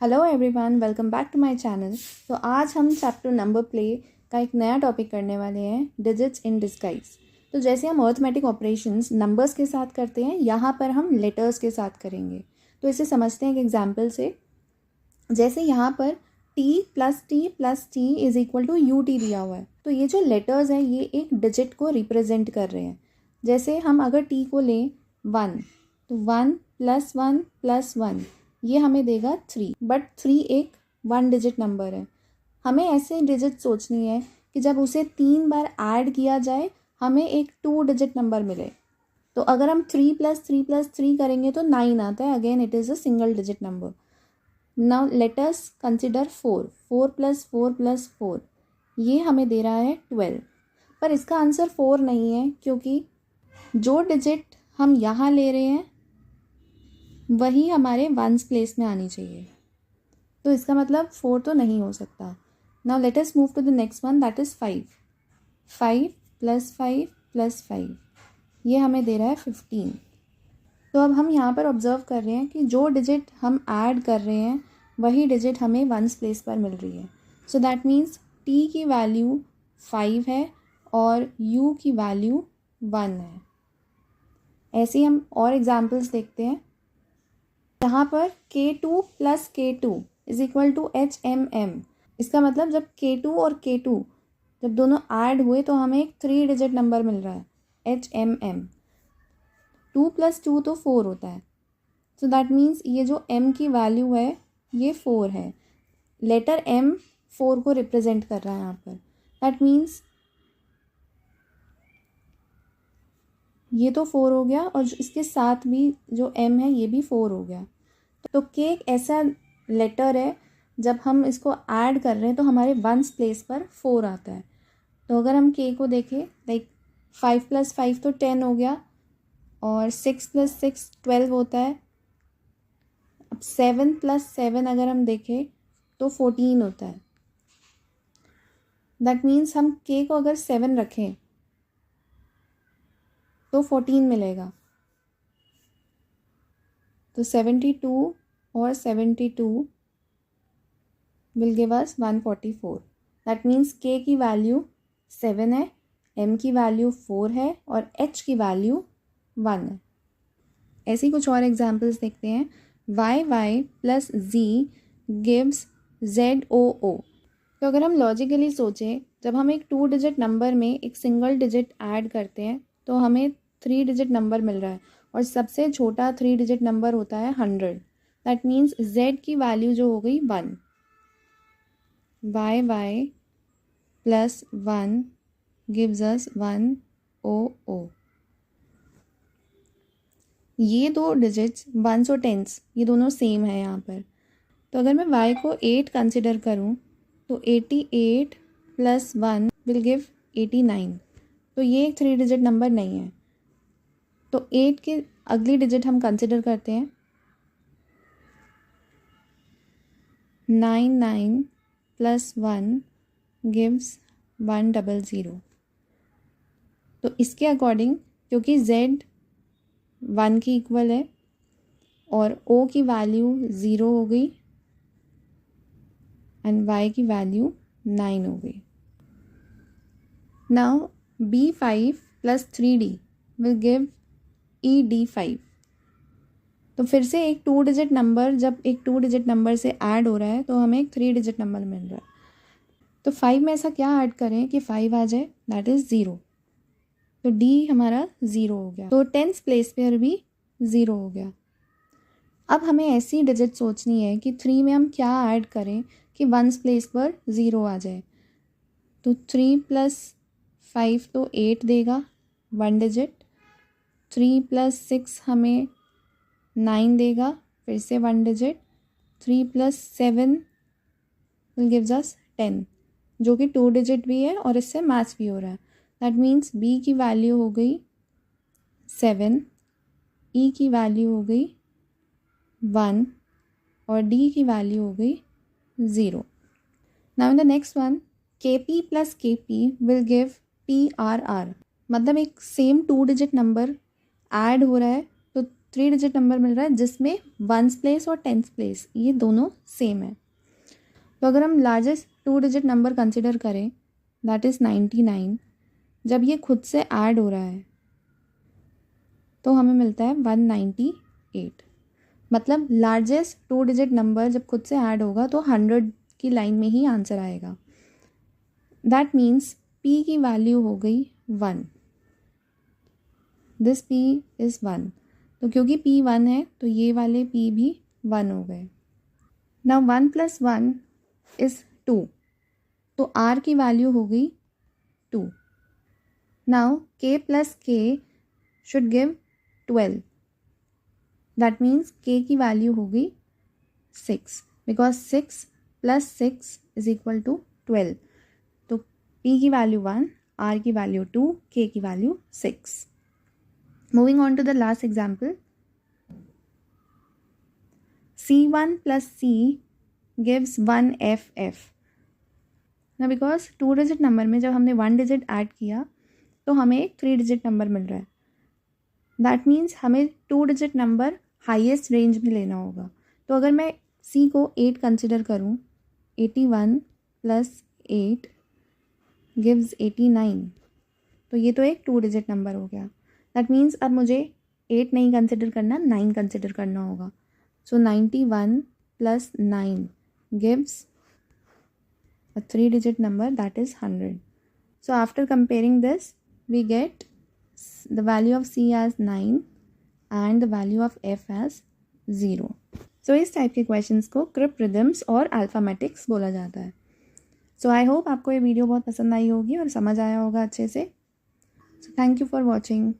Hello everyone, welcome back to my channel. तो आज हम चैप्टर नंबर प्ले का एक नया टॉपिक करने वाले हैं, डिजिट्स इन डिस्गाइज। तो जैसे हम अर्थमेटिक ऑपरेशंस नंबर्स के साथ करते हैं, यहाँ पर हम लेटर्स के साथ करेंगे। तो इसे समझते हैं एक एग्जांपल से। जैसे यहाँ पर t is equal to UT दिया हुआ है, तो ये जो लेटर्स हैं ये एक डिजिट को रिप्रेजेंट कर रहे हैं। जैसे हम अगर t को लें 1, तो 1 + 1 + 1 ये हमें देगा 3, बट 3 एक 1 डिजिट नंबर है। हमें ऐसे डिजिट सोचनी है कि जब उसे 3 बार ऐड किया जाए हमें एक 2 डिजिट नंबर मिले। तो अगर हम 3 + 3 + 3 करेंगे तो 9 आता है। Again it is a single digit number. Now let us consider 4 + 4 + 4 ये हमें दे रहा है 12, पर इसका आंसर 4 नहीं है, क्योंकि जो डिजिट हम यहाँ ले रहे हैं वही हमारे वंस प्लेस में आनी चाहिए। तो इसका मतलब 4 तो नहीं हो सकता। Now let us move to the next one, that is 5 + 5 + 5 ये हमें दे रहा है 15। तो अब हम यहाँ पर ऑब्जर्व कर रहे हैं कि जो डिजिट हम ऐड कर रहे हैं वही डिजिट हमें वंस प्लेस पर मिल रही है। सो दैट मीन्स t की वैल्यू 5 है और u की वैल्यू 1 है। ऐसे ही हम और एग्जाम्पल्स देखते हैं। यहाँ पर K2 + K2 is equal to HMM। इसका मतलब जब K2 और K2 जब दोनों ऐड हुए तो हमें एक 3 डिजिट नंबर मिल रहा है, HMM। 2 + 2 तो 4 होता है। सो दैट मीन्स ये जो M की वैल्यू है ये 4 है। लेटर M 4 को रिप्रेजेंट कर रहा है यहाँ पर। दैट मीन्स ये तो 4 हो गया और इसके साथ भी जो M है ये भी 4 हो गया। तो K एक ऐसा लेटर है जब हम इसको ऐड कर रहे हैं तो हमारे वंस प्लेस पर 4 आता है। तो अगर हम K को देखें, लाइक 5 + 5 तो 10 हो गया और 6 + 6 12 होता है। अब 7 + 7 अगर हम देखें तो 14 होता है। दैट मीन्स हम K को अगर 7 रखें तो 14 मिलेगा। तो 72 और 72 will give us 144। That means K की वैल्यू 7 है, M की वैल्यू 4 है और H की वैल्यू 1 है। ऐसे ही कुछ और एग्जाम्पल्स देखते हैं। YY + Z gives ZOO। तो अगर हम लॉजिकली सोचें, जब हम एक 2 डिजिट नंबर में एक सिंगल डिजिट ऐड करते हैं तो हमें 3 डिजिट नंबर मिल रहा है और सबसे छोटा 3 डिजिट नंबर होता है 100। दैट मीन्स Z की वैल्यू जो हो गई 1। YY + 1 gives us 100। ये दो डिजिट्स 1s और 10s ये दोनों सेम है यहाँ पर। तो अगर मैं y को 8 कंसिडर करूँ तो 88 + 1 विल गिव 89। तो ये एक 3 डिजिट नंबर नहीं है। तो 8 के अगली डिजिट हम कंसिडर करते हैं। 99 + 1 गिव्स 100। तो इसके अकॉर्डिंग, क्योंकि z 1 की इक्वल है और o की वैल्यू 0 हो गई एंड y की वैल्यू 9 हो गई। Now B5 + 3D will give ED5। तो फिर से एक 2 डिजिट नंबर जब एक 2 डिजिट नंबर से ऐड हो रहा है तो हमें एक 3 डिजिट नंबर मिल रहा है। तो 5 में ऐसा क्या ऐड करें कि 5 आ जाए, दैट इज़ 0। तो D हमारा 0 हो गया। तो 10th प्लेस पर भी 0 हो गया। अब हमें ऐसी डिजिट सोचनी है कि 3 में हम क्या ऐड करें कि वंस प्लेस पर 0 आ जाए। तो 3 + 5 तो 8 देगा 1 डिजिट। 3 + 6 हमें 9 देगा, फिर से 1 डिजिट। 3 + 7 विल गिव्स अस 10, जो कि 2 डिजिट भी है और इससे मैच भी हो रहा है। दैट मीन्स B की वैल्यू हो गई 7, E की वैल्यू हो गई 1 और D की वैल्यू हो गई 0। Now in the next one, KP + KP will give PRR। मतलब एक सेम 2 डिजिट नंबर ऐड हो रहा है तो 3 डिजिट नंबर मिल रहा है जिसमें 1s प्लेस और 10th प्लेस ये दोनों सेम है। तो अगर हम लार्जेस्ट 2 डिजिट नंबर कंसिडर करें दैट इज़ 99, जब ये खुद से ऐड हो रहा है तो हमें मिलता है 198। मतलब लार्जेस्ट 2 डिजिट नंबर जब खुद से ऐड होगा तो 100 की लाइन में ही आंसर आएगा। दैट मीन्स p की वैल्यू हो गई 1। This p is 1। तो क्योंकि p 1 है तो ये वाले p भी 1 हो गए। नाउ 1 + 1 इज़ 2, तो r की वैल्यू हो गई 2। Now k + k should give 12। That means k की वैल्यू हो गई 6 बिकॉज 6 + 6 इज इक्वल टू 12। तो p की वैल्यू 1, r की वैल्यू 2, k की value 6। Moving on to the last example, C1 + c gives 1ff। ना बिकॉज 2 डिजिट नंबर में जब हमने 1 डिजिट ऐड किया तो हमें 3 डिजिट नंबर मिल रहा है। दैट मीन्स हमें 2 डिजिट नंबर हाईएस्ट रेंज में लेना होगा। तो अगर मैं c को 8 कंसिडर करूँ, 81 + 8 गिव्स 89, तो ये तो एक 2 डिजिट नंबर हो गया। दैट मीन्स अब मुझे 8 नहीं कंसिडर करना, 9 कंसिडर करना होगा। सो 91 + 9 gives a 3-digit number, that is 100. So after comparing this, we get the value of c as 9 and the value of f as 0. So इस टाइप के क्वेश्चंस को क्रिप रिदम्स और अल्फ़ामेटिक्स बोला जाता है। सो आई होप आपको ये वीडियो बहुत पसंद आई होगी और समझ आया होगा अच्छे से। So thank you for watching.